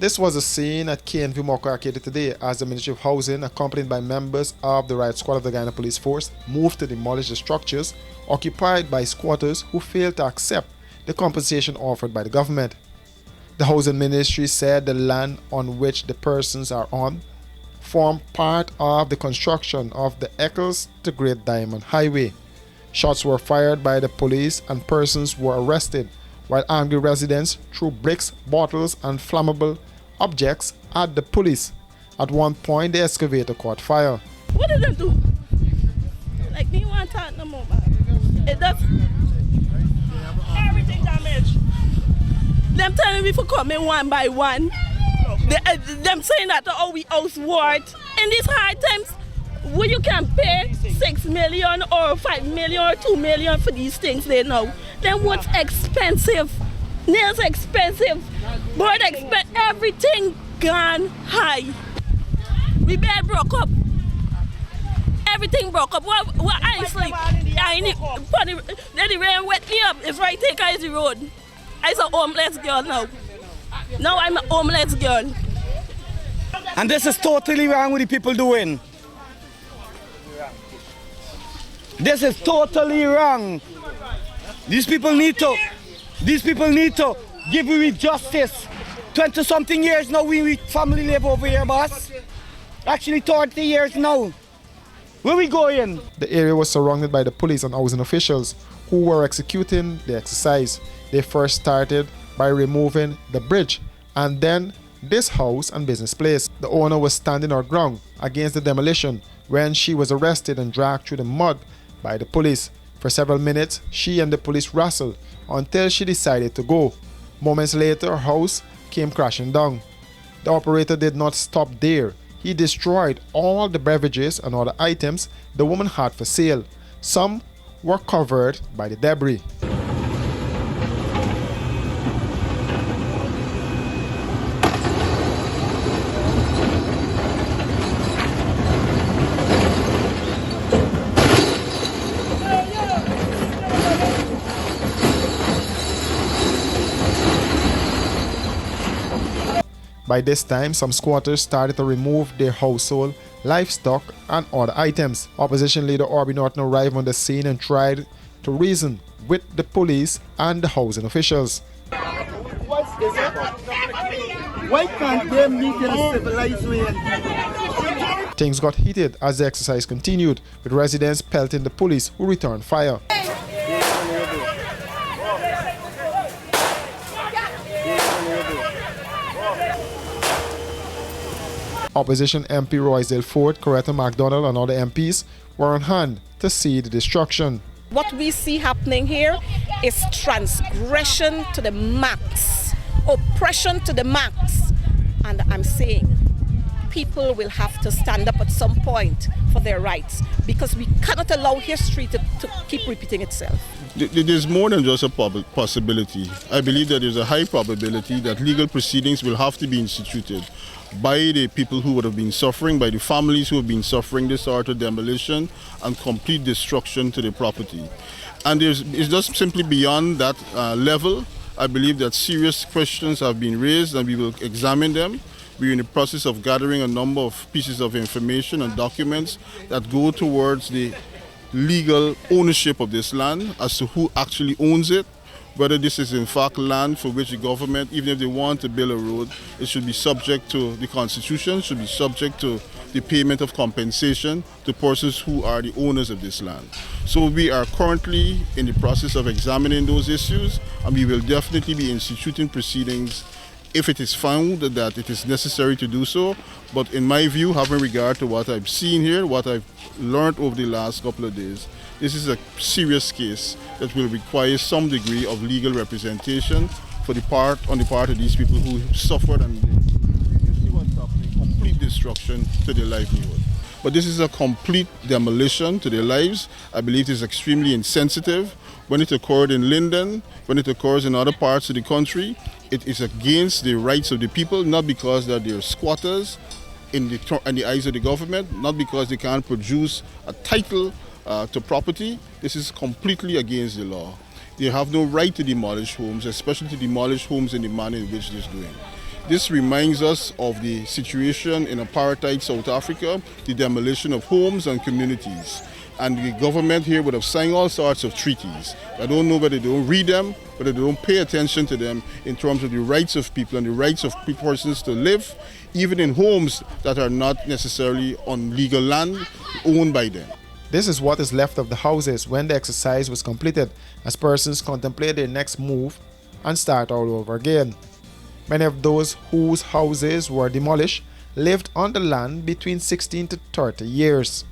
This was a scene at Cane View Mocha Arcade today as the Ministry of Housing, accompanied by members of the riot squad of the Guyana Police Force, moved to demolish the structures occupied by squatters who failed to accept the compensation offered by the government. The Housing Ministry said the land on which the persons are on form part of the construction of the Eccles to Great Diamond Highway. Shots were fired by the police and persons were arrested, while angry residents threw bricks, bottles and flammable objects at the police. At one point, the excavator caught fire. What did them do? Like, me want to talk no more, man. It does everything damaged. Them telling me for coming one by one. Them saying that we outward. In these hard times, when you can pay 6 million or 5 million or 2 million for these things they know, then what's expensive? Nails expensive, board expensive, everything gone high. We bed broke up. Everything broke up. Well, I ain't sleep. Then the rain wet me up. It's right take out the road. I'm a homeless girl now. Now I'm a homeless girl. And this is totally wrong what the people doing. This is totally wrong. These people need to give we justice. 20-something years now we family live over here, boss. Actually 30 years now. Where we going? The area was surrounded by the police and housing officials who were executing the exercise. They first started by removing the bridge and then this house and business place. The owner was standing her ground against the demolition when she was arrested and dragged through the mud by the police. For several minutes, she and the police wrestled until she decided to go. Moments later, her house came crashing down. The operator did not stop there. He destroyed all the beverages and other items the woman had for sale. Some were covered by the debris. By this time, some squatters started to remove their household, livestock and other items. Opposition leader Orby Norton arrived on the scene and tried to reason with the police and the housing officials. Why can't they meet in a civilized way? Things got heated as the exercise continued, with residents pelting the police who returned fire. Opposition MP Roysdale Ford, Coretta MacDonald and other MPs were on hand to see the destruction. What we see happening here is transgression to the max, oppression to the max. And I'm saying people will have to stand up at some point for their rights because we cannot allow history to keep repeating itself. There's more than just a possibility. I believe that there's a high probability that legal proceedings will have to be instituted by the people who would have been suffering, by the families who have been suffering this sort of demolition and complete destruction to the property. And it's just simply beyond that level. I believe that serious questions have been raised and we will examine them. We're in the process of gathering a number of pieces of information and documents that go towards the legal ownership of this land as to who actually owns it, whether this is in fact land for which the government, even if they want to build a road, it should be subject to the Constitution, should be subject to the payment of compensation to persons who are the owners of this land. So we are currently in the process of examining those issues and we will definitely be instituting proceedings if it is found that it is necessary to do so. But in my view, having regard to what I've seen here, what I've learned over the last couple of days, this is a serious case that will require some degree of legal representation on the part of these people who suffered and you see what's happening, complete destruction to their livelihood. But this is a complete demolition to their lives. I believe it is extremely insensitive. When it occurred in Linden, when it occurs in other parts of the country, it is against the rights of the people, not because that they're squatters in the eyes of the government, not because they can't produce a title to property. This is completely against the law. They have no right to demolish homes, especially to demolish homes in the manner in which they're doing. This reminds us of the situation in apartheid South Africa, the demolition of homes and communities. And the government here would have signed all sorts of treaties. I don't know whether they don't read them, whether they don't pay attention to them in terms of the rights of people and the rights of persons to live, even in homes that are not necessarily on legal land owned by them. This is what is left of the houses when the exercise was completed, as persons contemplate their next move and start all over again. Many of those whose houses were demolished lived on the land between 16 to 30 years.